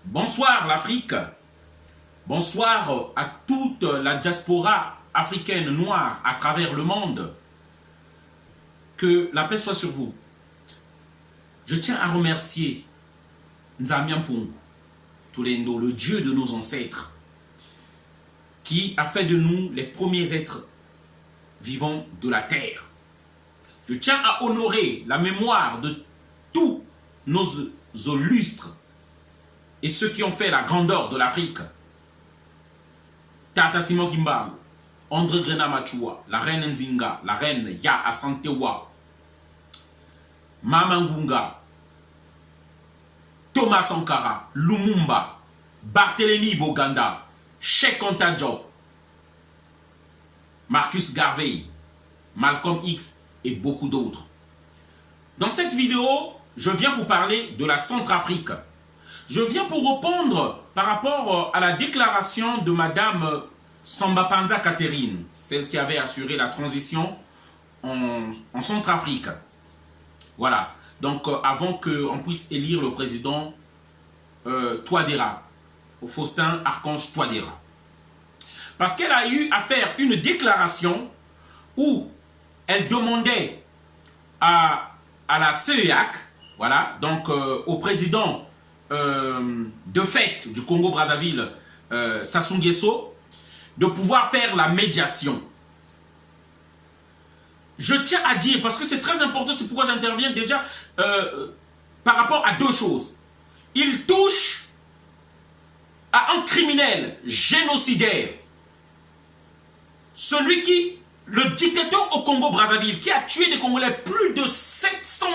Bonsoir l'Afrique, bonsoir à toute la diaspora africaine noire à travers le monde. Que la paix soit sur vous. Je tiens à remercier Nzambiampung Tulendo, le Dieu de nos ancêtres, qui a fait de nous les premiers êtres vivants de la terre. Je tiens à honorer la mémoire de tous nos illustres et ceux qui ont fait la grandeur de l'Afrique. Tata Simon Kimbangu, André Grena Machua, la reine Nzinga, la reine Ya Asantewa, Mama Ngunga, Thomas Sankara, Lumumba, Barthélemy Boganda, Cheikh Anta Diop, Marcus Garvey, Malcolm X et beaucoup d'autres. Dans cette vidéo, je viens pour parler de la Centrafrique. Je viens pour répondre par rapport à la déclaration de Madame Samba Panza Catherine, celle qui avait assuré la transition en Centrafrique. Voilà. Donc, avant qu'on puisse élire le président Touadéra, Faustin Archange Touadéra. Parce qu'elle a eu à faire une déclaration où elle demandait à la CEAC, voilà, donc au président de fait du Congo-Brazzaville, Sassou Nguesso, de pouvoir faire la médiation. Je tiens à dire, parce que c'est très important, c'est pourquoi j'interviens déjà par rapport à deux choses. Il touche à un criminel génocidaire, celui qui, le dictateur au Congo-Brazzaville, qui a tué des Congolais, plus de 700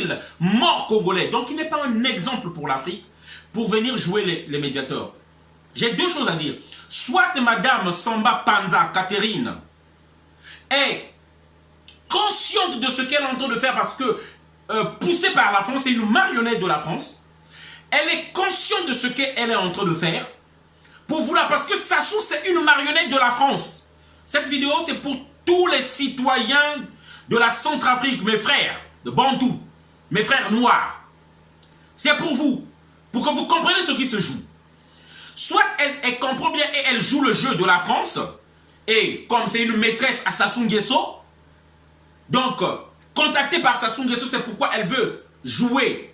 000 morts Congolais. Donc il n'est pas un exemple pour l'Afrique, pour venir jouer les médiateurs. J'ai deux choses à dire. Soit Madame Samba Panza Catherine est consciente de ce qu'elle est en train de faire parce que, poussée par la France, c'est une marionnette de la France. Elle est consciente de ce qu'elle est en train de faire. Pour vouloir, parce que Sassou, c'est une marionnette de la France. Cette vidéo, c'est pour tous les citoyens de la Centrafrique, mes frères de Bantou, mes frères noirs. C'est pour vous, pour que vous compreniez ce qui se joue. Soit elle comprend bien et elle joue le jeu de la France, et comme c'est une maîtresse à Sassou Nguesso, donc contactée par Sassou Nguesso, c'est pourquoi elle veut jouer,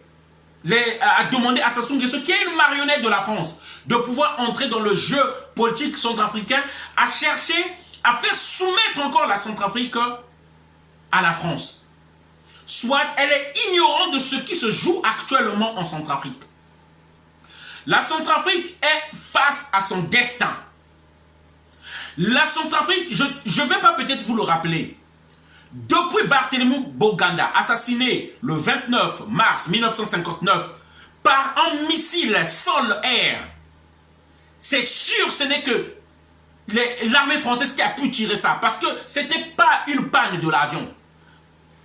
à demander à Sassou Nguesso, qui est une marionnette de la France, de pouvoir entrer dans le jeu politique centrafricain, à chercher à faire soumettre encore la Centrafrique à la France. Soit elle est ignorante de ce qui se joue actuellement en Centrafrique. La Centrafrique est face à son destin. La Centrafrique, je ne vais pas peut-être vous le rappeler, depuis Barthélemy Boganda, assassiné le 29 mars 1959 par un missile sol-air, c'est sûr ce n'est que l'armée française qui a pu tirer ça, parce que ce n'était pas une panne de l'avion.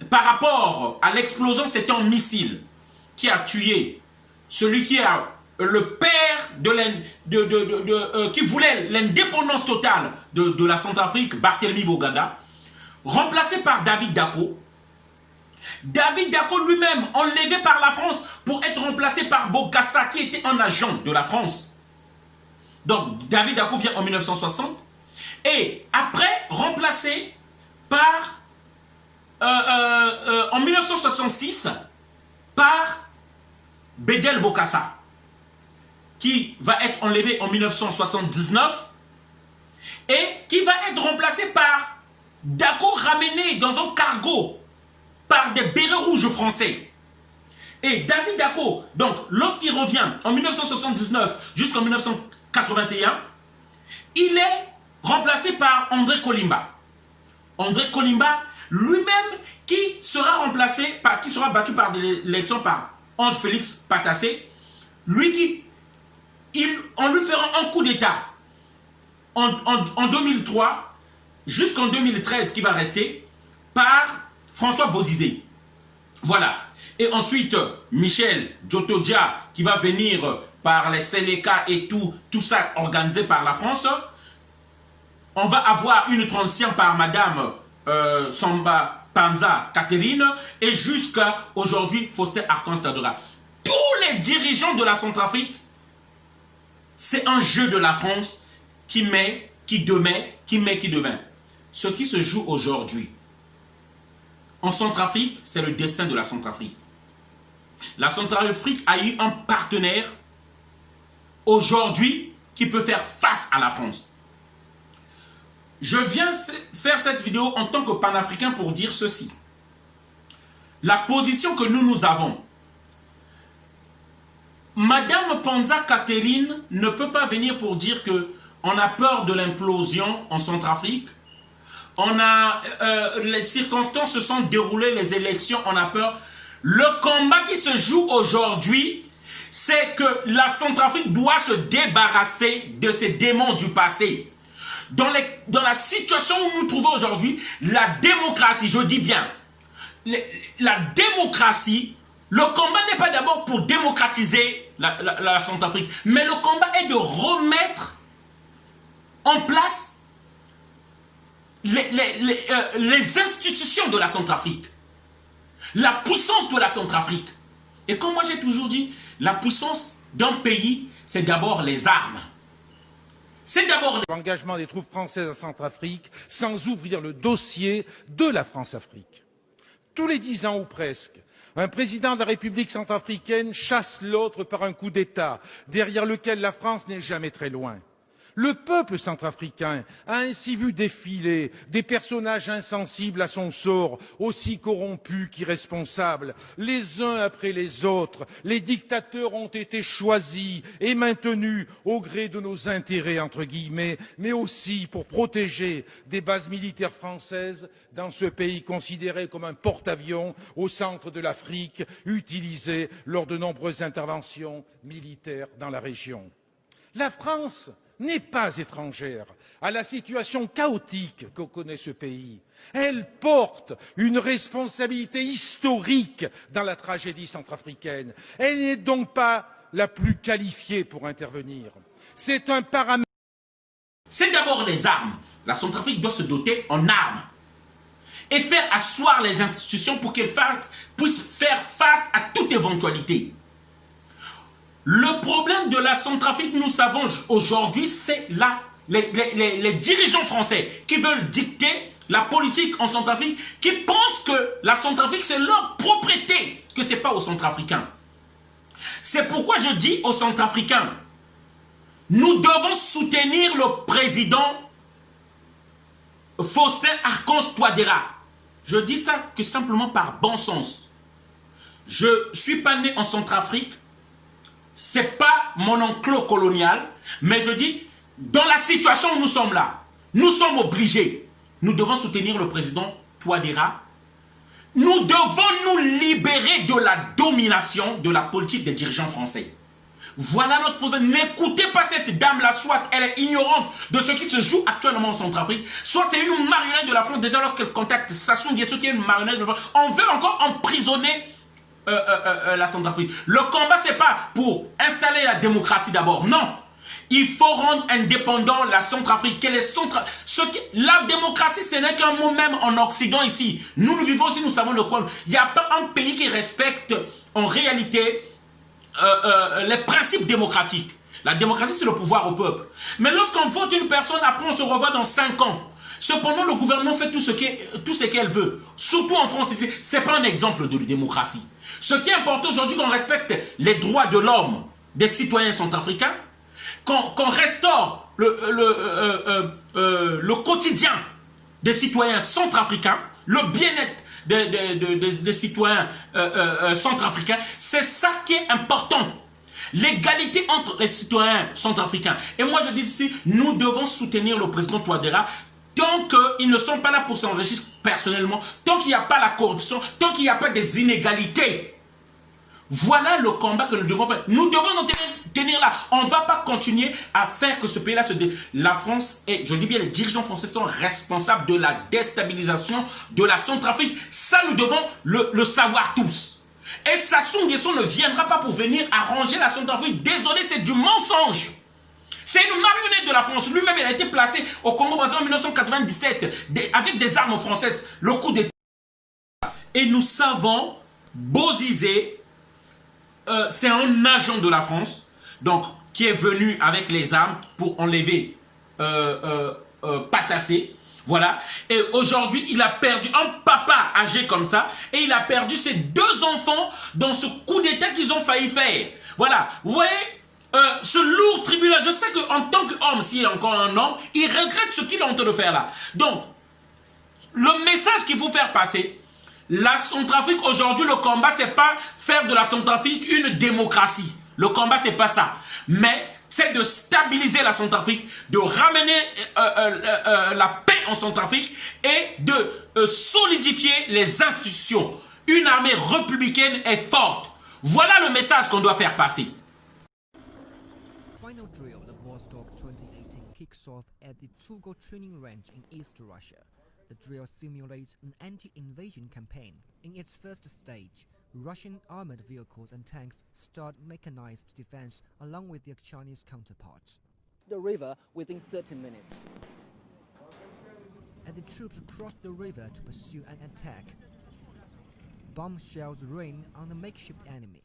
Par rapport à l'explosion, c'était un missile qui a tué celui qui a le père qui voulait l'indépendance totale de la Centrafrique, Barthélemy Boganda, remplacé par David Dacko. David Dacko lui-même, enlevé par la France pour être remplacé par Bokassa, qui était un agent de la France. Donc, David Dacko vient en 1960 et après, remplacé par, en 1966, par Bédel Bokassa, qui va être enlevé en 1979 et qui va être remplacé par Dacko ramené dans un cargo par des bérets rouges français. Et David Dacko, donc, lorsqu'il revient en 1979 jusqu'en 1981, il est remplacé par André Kolimba. André Kolimba, lui-même, qui sera remplacé, qui sera battu par l'élection par Ange Félix Patassé, lui en lui fera un coup d'État en 2003, jusqu'en 2013, qui va rester, par François Bozizé. Voilà. Et ensuite, Michel Djotodia, qui va venir par les Sénéca et tout ça organisé par la France. On va avoir une transition par Madame Samba Panza Catherine et jusqu'à aujourd'hui Faustin Archange Touadéra. Tous les dirigeants de la Centrafrique C'est un jeu de la France qui met, qui demain. Ce qui se joue aujourd'hui en Centrafrique, c'est le destin de la Centrafrique. La Centrafrique a eu un partenaire aujourd'hui qui peut faire face à la France. Je viens faire cette vidéo en tant que panafricain pour dire ceci. La position que nous avons, Madame Panza Catherine ne peut pas venir pour dire que on a peur de l'implosion en Centrafrique. Les circonstances se sont déroulées, les élections, on a peur. Le combat qui se joue aujourd'hui, c'est que la Centrafrique doit se débarrasser de ces démons du passé. Dans la situation où nous nous trouvons aujourd'hui, la démocratie, je dis bien, la démocratie, le combat n'est pas d'abord pour démocratiser la Centrafrique, mais le combat est de remettre en place les institutions de la Centrafrique, la puissance de la Centrafrique. Et comme moi j'ai toujours dit, la puissance d'un pays, c'est d'abord les armes. C'est d'abord l'engagement des troupes françaises en Centrafrique sans ouvrir le dossier de la France-Afrique. Tous les 10 ans ou presque, un président de la République centrafricaine chasse l'autre par un coup d'État, derrière lequel la France n'est jamais très loin. Le peuple centrafricain a ainsi vu défiler des personnages insensibles à son sort, aussi corrompus qu'irresponsables. Les uns après les autres, les dictateurs ont été choisis et maintenus au gré de nos intérêts, entre guillemets, mais aussi pour protéger des bases militaires françaises dans ce pays considéré comme un porte-avions au centre de l'Afrique, utilisé lors de nombreuses interventions militaires dans la région. La France n'est pas étrangère à la situation chaotique que connaît ce pays. Elle porte une responsabilité historique dans la tragédie centrafricaine. Elle n'est donc pas la plus qualifiée pour intervenir. C'est un paramètre. C'est d'abord les armes. La Centrafrique doit se doter en armes et faire asseoir les institutions pour qu'elles puissent faire face à toute éventualité. Le problème de la Centrafrique, nous savons aujourd'hui, c'est les dirigeants français qui veulent dicter la politique en Centrafrique, qui pensent que la Centrafrique, c'est leur propriété, que ce n'est pas aux Centrafricains. C'est pourquoi je dis aux Centrafricains, nous devons soutenir le président Faustin Archange Touadéra. Je dis ça que simplement par bon sens. Je ne suis pas né en Centrafrique. Ce n'est pas mon enclos colonial, mais je dis, dans la situation où nous sommes là, nous sommes obligés. Nous devons soutenir le président Touadéra. Nous devons nous libérer de la domination de la politique des dirigeants français. Voilà notre position. N'écoutez pas cette dame-là, soit elle est ignorante de ce qui se joue actuellement en Centrafrique, soit c'est une marionnette de la France. Déjà, lorsqu'elle contacte Sassou Nguesso, qui est une marionnette de la France, on veut encore emprisonner la Centrafrique. Le combat, c'est pas pour installer la démocratie d'abord. Non. Il faut rendre indépendant la Centrafrique. La démocratie, ce n'est qu'un mot même en Occident ici. Nous vivons aussi, nous savons le quoi. Il n'y a pas un pays qui respecte en réalité les principes démocratiques. La démocratie, c'est le pouvoir au peuple. Mais lorsqu'on vote une personne, après on se revoit dans 5 ans. Cependant, le gouvernement fait tout ce qu'elle veut. Surtout en France, ce n'est pas un exemple de démocratie. Ce qui est important aujourd'hui, qu'on respecte les droits de l'homme des citoyens centrafricains, qu'on restaure le quotidien des citoyens centrafricains, le bien-être des citoyens centrafricains, c'est ça qui est important. L'égalité entre les citoyens centrafricains. Et moi je dis ici, nous devons soutenir le président Touadéra tant qu'ils ne sont pas là pour s'enrichir personnellement, tant qu'il n'y a pas la corruption, tant qu'il n'y a pas des inégalités. Voilà le combat que nous devons faire. Nous devons nous tenir là. On ne va pas continuer à faire que ce pays-là se La France, et je dis bien les dirigeants français sont responsables de la déstabilisation de la Centrafrique. Ça, nous devons le savoir tous. Et Sassou Nguesso ne viendra pas pour venir arranger la Centrafrique. Désolé, c'est du mensonge. C'est une marionnette de la France. Lui-même, il a été placé au Congo-Brazzaville en 1997 avec des armes françaises. Le coup d'État. Et nous savons, Bozizé, c'est un agent de la France. Donc, qui est venu avec les armes pour enlever Patassé. Voilà. Et aujourd'hui, il a perdu un papa âgé comme ça. Et il a perdu ses 2 enfants dans ce coup d'état qu'ils ont failli faire. Voilà. Vous voyez, ce lourd tribunal, je sais qu'en tant qu'homme, s'il est encore un homme, il regrette ce qu'il est en train de faire là. Donc, le message qu'il faut faire passer, la Centrafrique aujourd'hui, le combat, c'est pas faire de la Centrafrique une démocratie. Le combat, c'est pas ça. Mais c'est de stabiliser la Centrafrique, de ramener la paix en Centrafrique et de solidifier les institutions. Une armée républicaine est forte. Voilà le message qu'on doit faire passer. Final drill of Vostok 2018 kicks off at the Tsugo training range in East Russia. The drill simulates an anti-invasion campaign. In its first stage, Russian armored vehicles and tanks start mechanized defense along with their Chinese counterparts. The river within 30 minutes. And the troops cross the river to pursue an attack. Bomb shells rain on the makeshift enemy,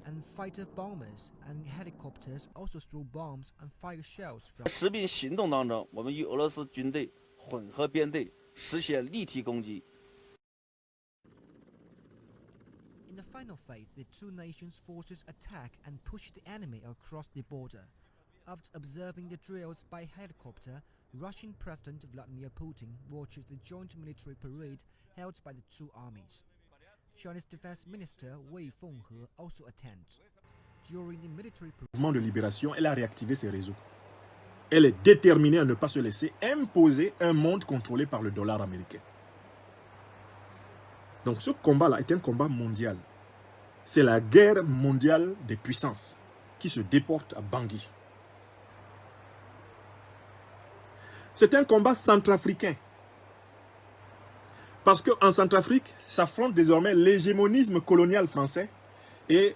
and fighter bombers and helicopters also throw bombs and fire shells from. 实兵行动当中，我们与俄罗斯军队混合编队实现立体攻击。 In the final phase, the two nations' forces attack and push the enemy across the border. After observing the drills by helicopter, Russian President Vladimir Putin watches the joint military parade held by the two armies. Chinese Defense Minister Wei Fenghe also attends. During the military parade, mouvement de libération, elle a réactivé ses réseaux. Elle est déterminée à ne pas se laisser imposer un monde contrôlé par le dollar américain. Donc ce combat-là est un combat mondial. C'est la guerre mondiale des puissances qui se déporte à Bangui. C'est un combat centrafricain. Parce qu'en Centrafrique, s'affronte désormais l'hégémonisme colonial français et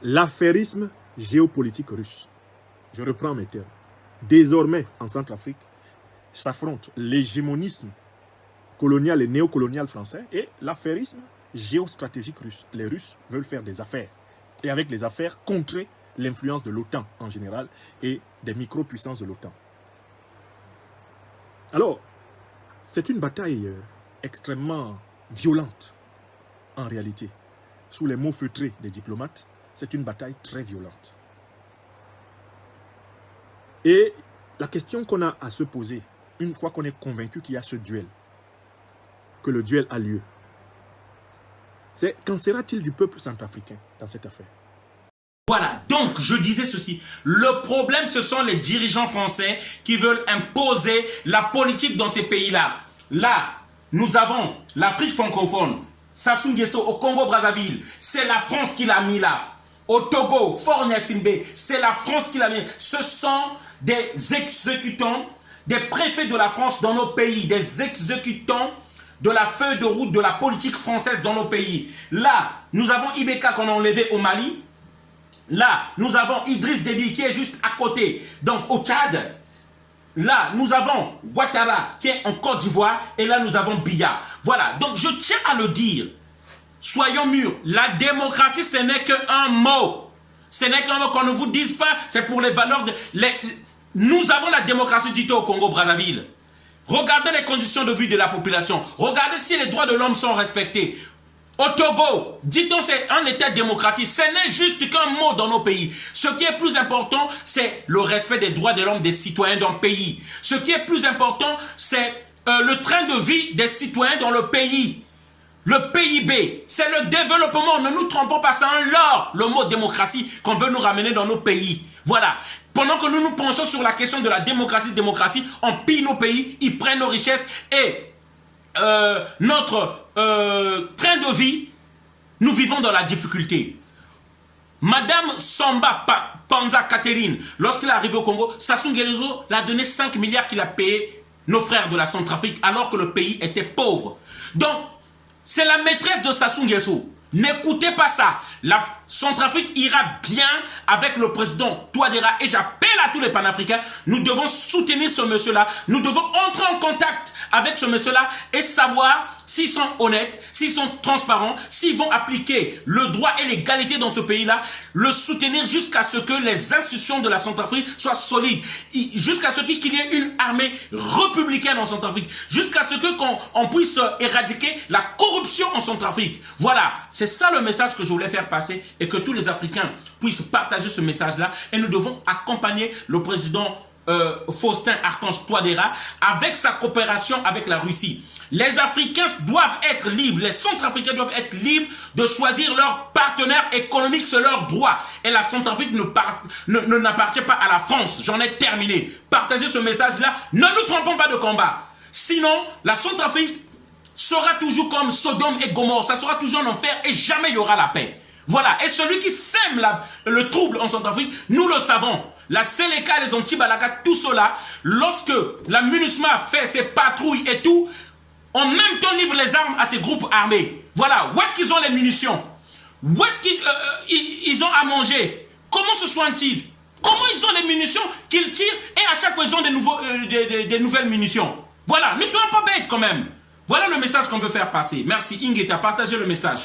l'affairisme géopolitique russe. Je reprends mes termes. Désormais, en Centrafrique, s'affrontent l'hégémonisme colonial et néocolonial français et l'affairisme géostratégique russe. Les Russes veulent faire des affaires. Et avec les affaires, contrer l'influence de l'OTAN en général et des micro-puissances de l'OTAN. Alors, c'est une bataille extrêmement violente, en réalité. Sous les mots feutrés des diplomates, c'est une bataille très violente. Et la question qu'on a à se poser, une fois qu'on est convaincu qu'il y a ce duel, que le duel a lieu, c'est qu'en sera-t-il du peuple centrafricain dans cette affaire? Voilà, donc je disais ceci, le problème ce sont les dirigeants français qui veulent imposer la politique dans ces pays-là. Là, nous avons l'Afrique francophone, Sassou Nguesso au Congo-Brazzaville, c'est la France qui l'a mis là. Au Togo, Faure Gnassingbé, c'est la France qui l'a mis. Ce sont des exécutants, des préfets de la France dans nos pays, des exécutants de la feuille de route de la politique française dans nos pays. Là, nous avons Ibeka qu'on a enlevé au Mali. Là, nous avons Idriss Déby qui est juste à côté, donc au Tchad. Là, nous avons Ouattara qui est en Côte d'Ivoire. Et là, nous avons Biya. Voilà, donc je tiens à le dire. Soyons mûrs. La démocratie, ce n'est qu'un mot. Ce n'est qu'un mot qu'on ne vous dise pas. C'est pour les valeurs de... Nous avons la démocratie dite au Congo-Brazzaville. Regardez les conditions de vie de la population. Regardez si les droits de l'homme sont respectés. Au Togo, dit-on c'est un état démocratique. Ce n'est juste qu'un mot dans nos pays. Ce qui est plus important, c'est le respect des droits de l'homme des citoyens d'un pays. Ce qui est plus important, c'est le train de vie des citoyens dans le pays. Le PIB, c'est le développement. Ne nous trompons pas, c'est un leurre, le mot démocratie qu'on veut nous ramener dans nos pays. Voilà. Pendant que nous nous penchons sur la question de la démocratie, on pille nos pays, ils prennent nos richesses et notre train de vie, nous vivons dans la difficulté. Madame Samba Panza Catherine, lorsqu'il est arrivé au Congo, Sassou Nguesso l'a donné 5 milliards qu'il a payé nos frères de la Centrafrique alors que le pays était pauvre. Donc, c'est la maîtresse de Sassou Nguesso. N'écoutez pas ça. La Centrafrique ira bien avec le président Touadéra et j'appelle à tous les panafricains, nous devons soutenir ce monsieur-là, nous devons entrer en contact avec ce monsieur-là et savoir s'ils sont honnêtes, s'ils sont transparents, s'ils vont appliquer le droit et l'égalité dans ce pays-là, le soutenir jusqu'à ce que les institutions de la Centrafrique soient solides, jusqu'à ce qu'il y ait une armée républicaine en Centrafrique, jusqu'à ce qu'on puisse éradiquer la corruption en Centrafrique. Voilà, c'est ça le message que je voulais faire passer et que tous les Africains puissent partager ce message-là et nous devons accompagner le président Faustin Archange Touadéra avec sa coopération avec la Russie. Les Africains doivent être libres, les Centrafricains doivent être libres de choisir leur partenaire économique, c'est leur droit. Et la Centrafrique n'appartient pas à la France. J'en ai terminé. Partagez ce message-là. Ne nous trompons pas de combat. Sinon, la Centrafrique sera toujours comme Sodome et Gomorrhe. Ça sera toujours en enfer et jamais il y aura la paix. Voilà. Et celui qui sème le trouble en Centrafrique, nous le savons. La Séléka, les Antibalaka, tout cela, lorsque la MINUSMA fait ses patrouilles et tout, en même temps livre les armes à ces groupes armés. Voilà, où est-ce qu'ils ont les munitions? Où est-ce qu'ils ont à manger? Comment se soignent-ils? Comment ils ont les munitions qu'ils tirent et à chaque fois ils ont des nouvelles munitions? Voilà, ne soyons pas bêtes quand même. Voilà le message qu'on veut faire passer. Merci Ingeta, partagez le message.